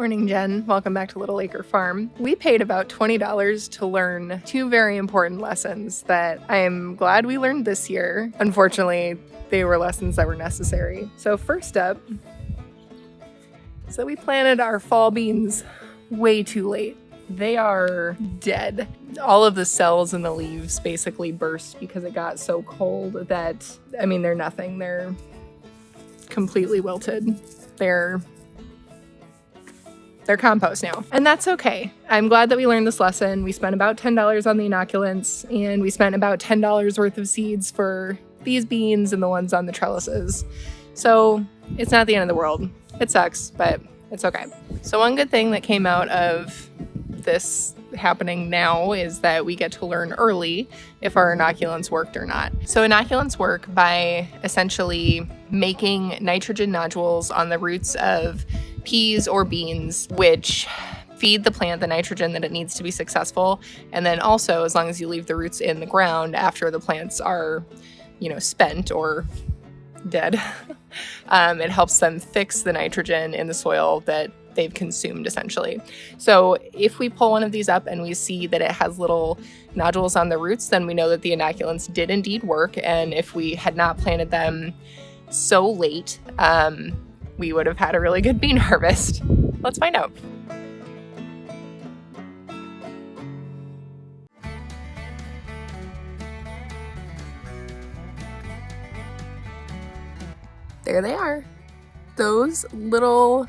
Morning, Jen. Welcome back to Little Acre Farm. We paid about $20 to learn 2 very important lessons that I am glad we learned this year. Unfortunately, they were lessons that were necessary. So first up, we planted our fall beans way too late. They are dead. All of the cells in the leaves basically burst because it got so cold that, they're nothing. They're completely wilted. They're compost now. And that's okay. I'm glad that we learned this lesson. We spent about $10 on the inoculants, and we spent about $10 worth of seeds for these beans and the ones on the trellises. So it's not the end of the world. It sucks, but it's okay. So one good thing that came out of this happening now is that we get to learn early if our inoculants worked or not. So inoculants work by essentially making nitrogen nodules on the roots of peas or beans, which feed the plant the nitrogen that it needs to be successful. And then also, as long as you leave the roots in the ground after the plants are, spent or dead, it helps them fix the nitrogen in the soil that they've consumed, essentially. So if we pull one of these up and we see that it has little nodules on the roots, then we know that the inoculants did indeed work. And if we had not planted them so late, we would have had a really good bean harvest. Let's find out. There they are. Those little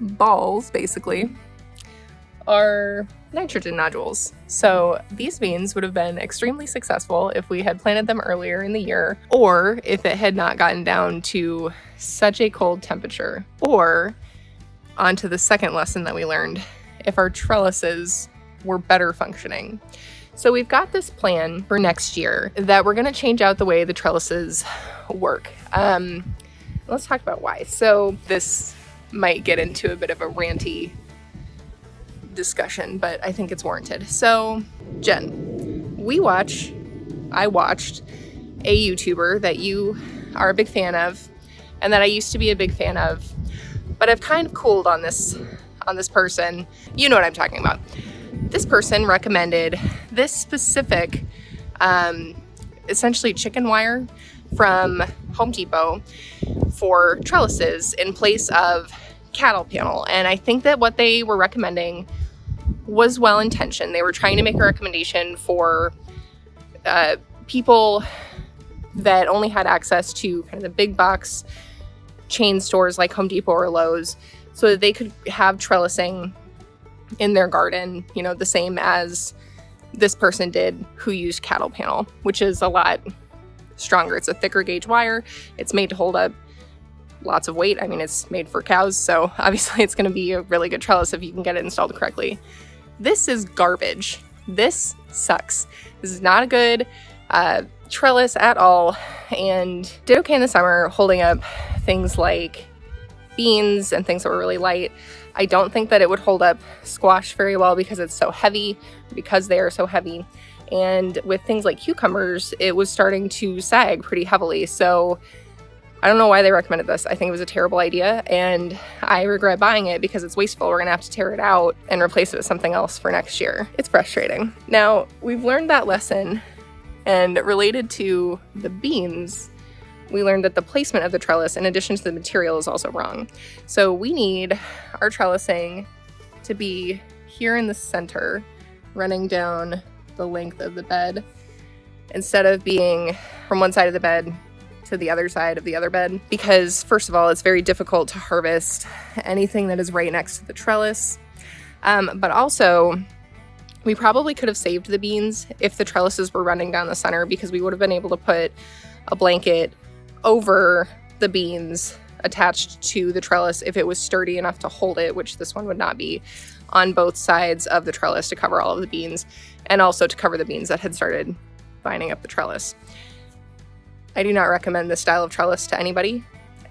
balls, basically, are nitrogen nodules. So these beans would have been extremely successful if we had planted them earlier in the year, or if it had not gotten down to such a cold temperature. Or, on to the second lesson that we learned, if our trellises were better functioning. So we've got this plan for next year that we're going to change out the way the trellises work. Let's talk about why. So this might get into a bit of a ranty discussion, but I think it's warranted. So, Jen, I watched a YouTuber that you are a big fan of, and that I used to be a big fan of, but I've kind of cooled on this person. You know what I'm talking about. This person recommended this specific, essentially chicken wire from Home Depot for trellises in place of cattle panel. And I think that what they were recommending was well-intentioned. They were trying to make a recommendation for people that only had access to kind of the big box chain stores like Home Depot or Lowe's, so that they could have trellising in their garden, the same as this person did who used cattle panel, which is a lot stronger. It's a thicker gauge wire. It's made to hold up lots of weight. It's made for cows, so obviously it's going to be a really good trellis if you can get it installed correctly. This is garbage. This sucks. This is not a good trellis at all, and did okay in the summer holding up things like beans and things that were really light. I don't think that it would hold up squash very well because they are so heavy. And with things like cucumbers, it was starting to sag pretty heavily. So I don't know why they recommended this. I think it was a terrible idea, and I regret buying it because it's wasteful. We're gonna have to tear it out and replace it with something else for next year. It's frustrating. Now, we've learned that lesson, and related to the beans, we learned that the placement of the trellis, in addition to the material, is also wrong. So we need our trellising to be here in the center, running down the length of the bed, instead of being from one side of the bed to the other side of the other bed. Because first of all, it's very difficult to harvest anything that is right next to the trellis. But also, we probably could have saved the beans if the trellises were running down the center, because we would have been able to put a blanket over the beans attached to the trellis if it was sturdy enough to hold it, which this one would not be, on both sides of the trellis to cover all of the beans, and also to cover the beans that had started binding up the trellis. I do not recommend this style of trellis to anybody,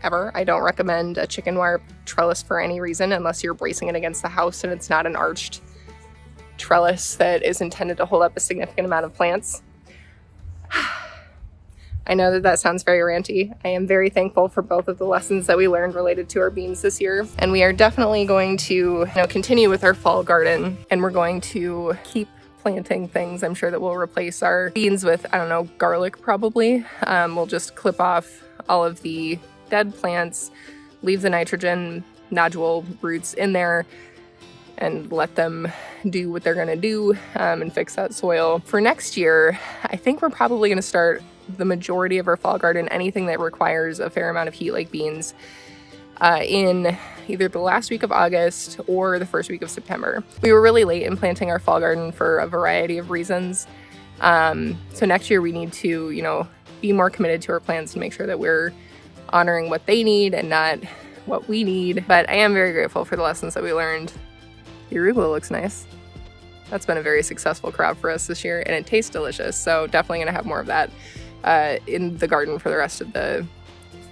ever. I don't recommend a chicken wire trellis for any reason, unless you're bracing it against the house and it's not an arched trellis that is intended to hold up a significant amount of plants. I know that that sounds very ranty. I am very thankful for both of the lessons that we learned related to our beans this year. And we are definitely going to, continue with our fall garden, and we're going to keep planting things. I'm sure that we'll replace our beans with, garlic probably. We'll just clip off all of the dead plants, leave the nitrogen nodule roots in there, and let them do what they're gonna do and fix that soil. For next year, I think we're probably gonna start the majority of our fall garden, anything that requires a fair amount of heat like beans, in either the last week of August or the first week of September. We were really late in planting our fall garden for a variety of reasons. So next year we need to, be more committed to our plants and make sure that we're honoring what they need and not what we need. But I am very grateful for the lessons that we learned. The arugula looks nice. That's been a very successful crop for us this year, and it tastes delicious. So definitely gonna have more of that in the garden for the rest of the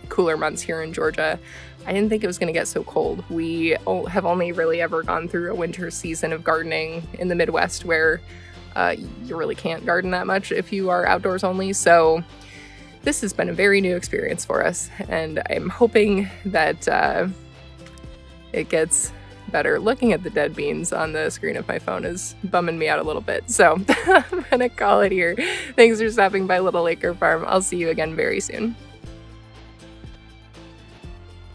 cooler months here in Georgia. I didn't think it was gonna get so cold. We have only really ever gone through a winter season of gardening in the Midwest where you really can't garden that much if you are outdoors only. So this has been a very new experience for us, and I'm hoping that it gets better. Looking at the dead beans on the screen of my phone is bumming me out a little bit. So I'm gonna call it here. Thanks for stopping by Little Acre Farm. I'll see you again very soon.